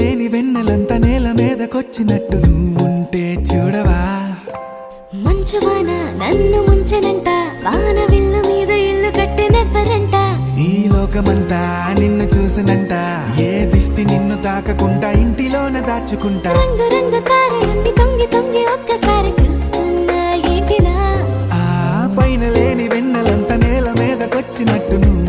లేని వెన్నెలంత నేల మీదకొచ్చినట్టు నువ్వుంటే చూడవా. మంచువాన నన్ను ముంచెనంట, వాన విల్లు మీద ఇల్లు కట్టినెవ్వరంట. ఈ లోకమంతా నిన్ను చూసినంట, ఏ దిష్టి నిన్ను తాకకుండా ఇంటిలోన దాచుకుంటా. రంగు రంగు తారలన్నీ తొంగి తొంగి ఒక్కసారి చూస్తున్నా ఏంటిలా. ఆ పైన లేని వెన్నెలంత నేల మీదకొచ్చినట్టు నువ్వు